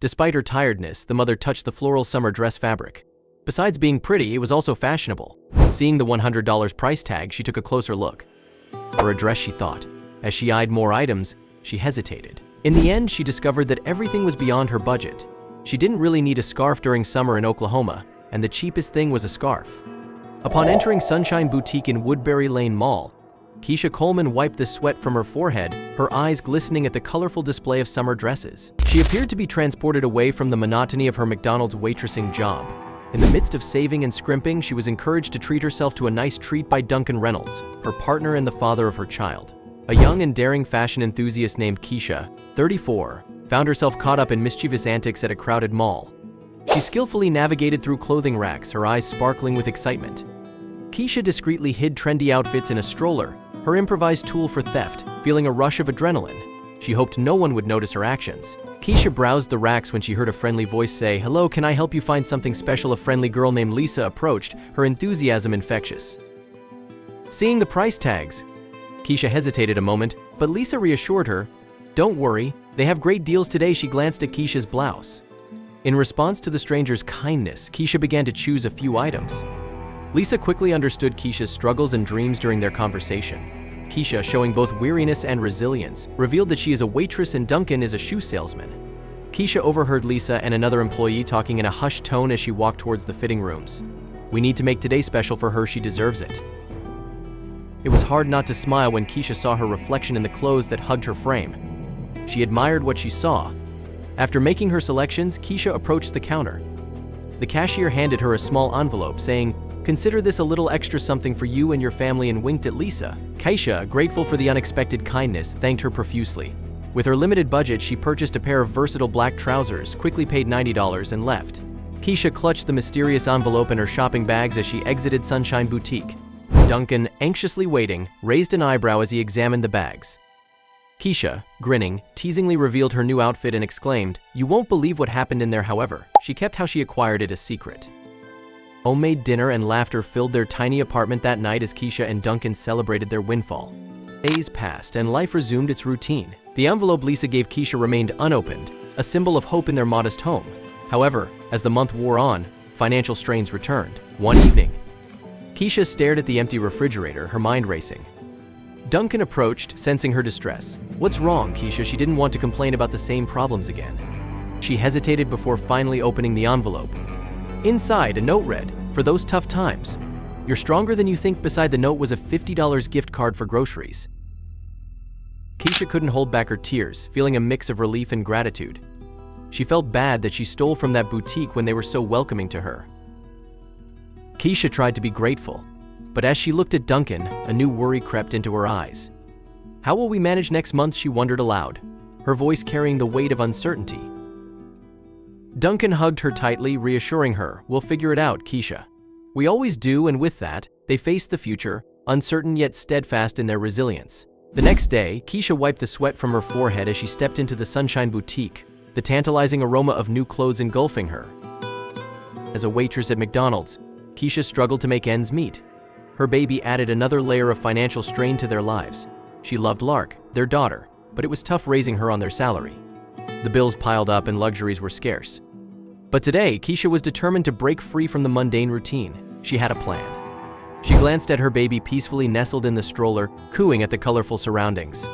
Despite her tiredness, the mother touched the floral summer dress fabric. Besides being pretty, it was also fashionable. Seeing the $100 price tag, she took a closer look. For a dress, she thought. As she eyed more items, she hesitated. In the end, she discovered that everything was beyond her budget. She didn't really need a scarf during summer in Oklahoma, and the cheapest thing was a scarf. Upon entering Sunshine Boutique in Woodbury Lane Mall, Keisha Coleman wiped the sweat from her forehead, her eyes glistening at the colorful display of summer dresses. She appeared to be transported away from the monotony of her McDonald's waitressing job. In the midst of saving and scrimping, she was encouraged to treat herself to a nice treat by Duncan Reynolds, her partner and the father of her child. A young and daring fashion enthusiast named Keisha, 34, found herself caught up in mischievous antics at a crowded mall. She skillfully navigated through clothing racks, her eyes sparkling with excitement. Keisha discreetly hid trendy outfits in a stroller, her improvised tool for theft, feeling a rush of adrenaline. She hoped no one would notice her actions. Keisha browsed the racks when she heard a friendly voice say, "Hello, can I help you find something special?" A friendly girl named Lisa approached, her enthusiasm infectious. Seeing the price tags, Keisha hesitated a moment, but Lisa reassured her, "Don't worry, they have great deals today." She glanced at Keisha's blouse. In response to the stranger's kindness, Keisha began to choose a few items. Lisa quickly understood Keisha's struggles and dreams during their conversation. Keisha, showing both weariness and resilience, revealed that she is a waitress and Duncan is a shoe salesman. Keisha overheard Lisa and another employee talking in a hushed tone as she walked towards the fitting rooms. "We need to make today special for her, she deserves it." It was hard not to smile when Keisha saw her reflection in the clothes that hugged her frame. She admired what she saw. After making her selections, Keisha approached the counter. The cashier handed her a small envelope, saying, "Consider this a little extra something for you and your family," and winked at Lisa. Keisha, grateful for the unexpected kindness, thanked her profusely. With her limited budget, she purchased a pair of versatile black trousers, quickly paid $90, and left. Keisha clutched the mysterious envelope in her shopping bags as she exited Sunshine Boutique. Duncan, anxiously waiting, raised an eyebrow as he examined the bags. Keisha, grinning, teasingly revealed her new outfit and exclaimed, "You won't believe what happened in there." However, she kept how she acquired it a secret. Homemade dinner and laughter filled their tiny apartment that night as Keisha and Duncan celebrated their windfall. Days passed and life resumed its routine. The envelope Lisa gave Keisha remained unopened, a symbol of hope in their modest home. However, as the month wore on, financial strains returned. One evening, Keisha stared at the empty refrigerator, her mind racing. Duncan approached, sensing her distress. "What's wrong, Keisha?" She didn't want to complain about the same problems again. She hesitated before finally opening the envelope. Inside, a note read, "For those tough times. You're stronger than you think." Beside the note was a $50 gift card for groceries. Keisha couldn't hold back her tears, feeling a mix of relief and gratitude. She felt bad that she stole from that boutique when they were so welcoming to her. Keisha tried to be grateful, but as she looked at Duncan, a new worry crept into her eyes. "How will we manage next month?" she wondered aloud, her voice carrying the weight of uncertainty. Duncan hugged her tightly, reassuring her, "We'll figure it out, Keisha." "We always do," and with that, they faced the future, uncertain yet steadfast in their resilience. The next day, Keisha wiped the sweat from her forehead as she stepped into the Sunshine Boutique, the tantalizing aroma of new clothes engulfing her. As a waitress at McDonald's, Keisha struggled to make ends meet. Her baby added another layer of financial strain to their lives. She loved Lark, their daughter, but it was tough raising her on their salary. The bills piled up and luxuries were scarce. But today, Keisha was determined to break free from the mundane routine. She had a plan. She glanced at her baby peacefully nestled in the stroller, cooing at the colorful surroundings.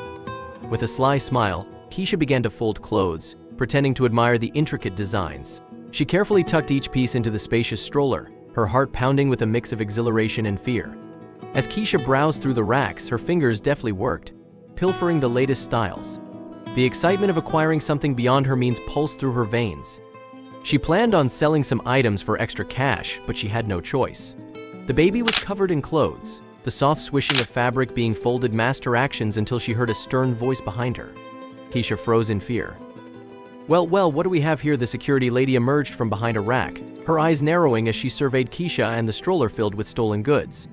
With a sly smile, Keisha began to fold clothes, pretending to admire the intricate designs. She carefully tucked each piece into the spacious stroller, her heart pounding with a mix of exhilaration and fear. As Keisha browsed through the racks, her fingers deftly worked, pilfering the latest styles. The excitement of acquiring something beyond her means pulsed through her veins. She planned on selling some items for extra cash, but she had no choice. The baby was covered in clothes. The soft swishing of fabric being folded masked her actions until she heard a stern voice behind her. Keisha froze in fear. Well, what do we have here?" The security lady emerged from behind a rack, her eyes narrowing as she surveyed Keisha and the stroller filled with stolen goods.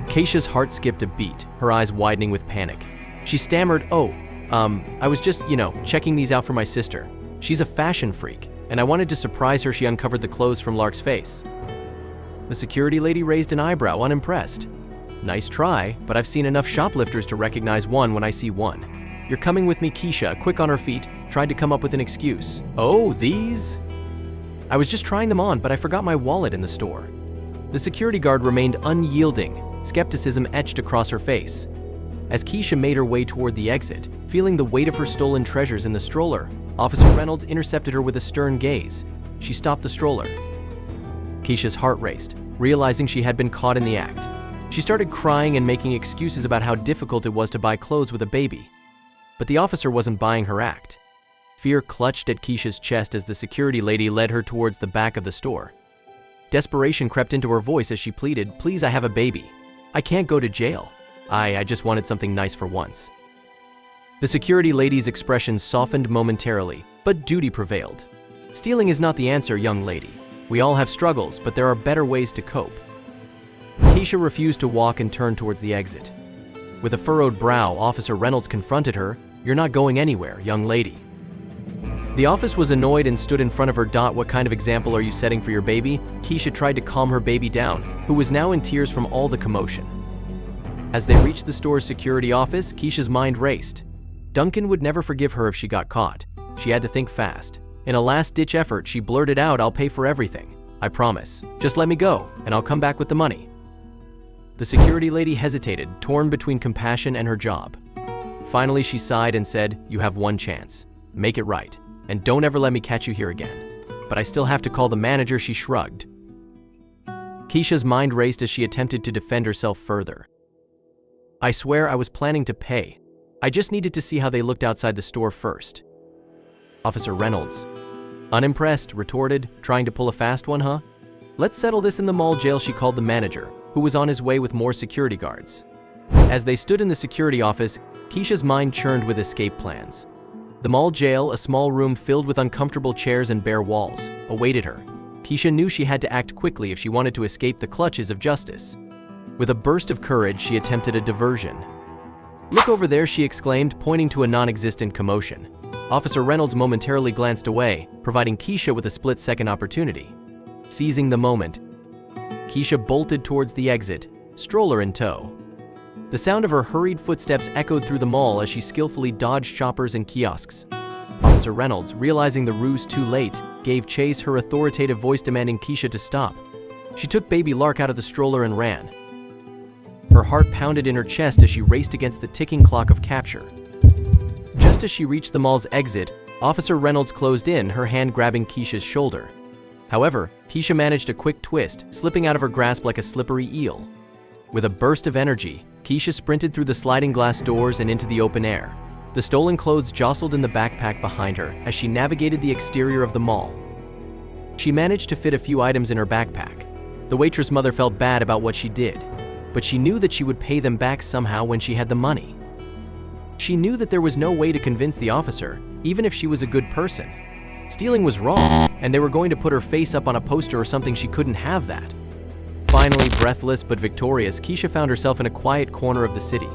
Keisha's heart skipped a beat, her eyes widening with panic. She stammered, I was just, checking these out for my sister. She's a fashion freak, and I wanted to surprise her." She uncovered the clothes from Lark's face. The security lady raised an eyebrow, unimpressed. "Nice try, but I've seen enough shoplifters to recognize one when I see one. You're coming with me." Keisha, quick on her feet, tried to come up with an excuse. "Oh, these? I was just trying them on, but I forgot my wallet in the store." The security guard remained unyielding, skepticism etched across her face. As Keisha made her way toward the exit, feeling the weight of her stolen treasures in the stroller, Officer Reynolds intercepted her with a stern gaze. She stopped the stroller. Keisha's heart raced, realizing she had been caught in the act. She started crying and making excuses about how difficult it was to buy clothes with a baby. But the officer wasn't buying her act. Fear clutched at Keisha's chest as the security lady led her towards the back of the store. Desperation crept into her voice as she pleaded, "Please, I have a baby. I can't go to jail. I just wanted something nice for once." The security lady's expression softened momentarily, but duty prevailed. "Stealing is not the answer, young lady. We all have struggles, but there are better ways to cope." Keisha refused to walk and turned towards the exit. With a furrowed brow, Officer Reynolds confronted her. "You're not going anywhere, young lady." The officer was annoyed and stood in front of her. "What kind of example are you setting for your baby?" Keisha tried to calm her baby down, who was now in tears from all the commotion. As they reached the store's security office, Keisha's mind raced. Duncan would never forgive her if she got caught. She had to think fast. In a last-ditch effort, she blurted out, "I'll pay for everything. I promise. Just let me go, and I'll come back with the money." The security lady hesitated, torn between compassion and her job. Finally, she sighed and said, "You have one chance. Make it right. And don't ever let me catch you here again." "But I still have to call the manager," she shrugged. Keisha's mind raced as she attempted to defend herself further. "I swear I was planning to pay. I just needed to see how they looked outside the store first." Officer Reynolds, unimpressed, retorted, "Trying to pull a fast one, huh? Let's settle this in the mall jail." She called the manager, who was on his way with more security guards. As they stood in the security office, Keisha's mind churned with escape plans. The mall jail, a small room filled with uncomfortable chairs and bare walls, awaited her. Keisha knew she had to act quickly if she wanted to escape the clutches of justice. With a burst of courage, she attempted a diversion. "Look over there," she exclaimed, pointing to a non-existent commotion. Officer Reynolds momentarily glanced away, providing Keisha with a split-second opportunity. Seizing the moment, Keisha bolted towards the exit, stroller in tow. The sound of her hurried footsteps echoed through the mall as she skillfully dodged shoppers and kiosks. Officer Reynolds, realizing the ruse too late, gave chase, her authoritative voice demanding Keisha to stop. She took baby Lark out of the stroller and ran. Her heart pounded in her chest as she raced against the ticking clock of capture. Just as she reached the mall's exit, Officer Reynolds closed in, her hand grabbing Keisha's shoulder. However, Keisha managed a quick twist, slipping out of her grasp like a slippery eel. With a burst of energy, Keisha sprinted through the sliding glass doors and into the open air. The stolen clothes jostled in the backpack behind her as she navigated the exterior of the mall. She managed to fit a few items in her backpack. The waitress mother felt bad about what she did, but she knew that she would pay them back somehow when she had the money. She knew that there was no way to convince the officer, even if she was a good person. Stealing was wrong, and they were going to put her face up on a poster or something. She couldn't have that. Finally, breathless but victorious, Keisha found herself in a quiet corner of the city.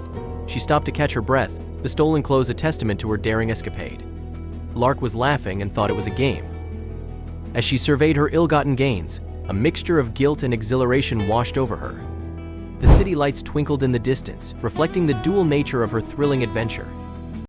She stopped to catch her breath, the stolen clothes a testament to her daring escapade. Lark was laughing and thought it was a game. As she surveyed her ill-gotten gains, a mixture of guilt and exhilaration washed over her. The city lights twinkled in the distance, reflecting the dual nature of her thrilling adventure.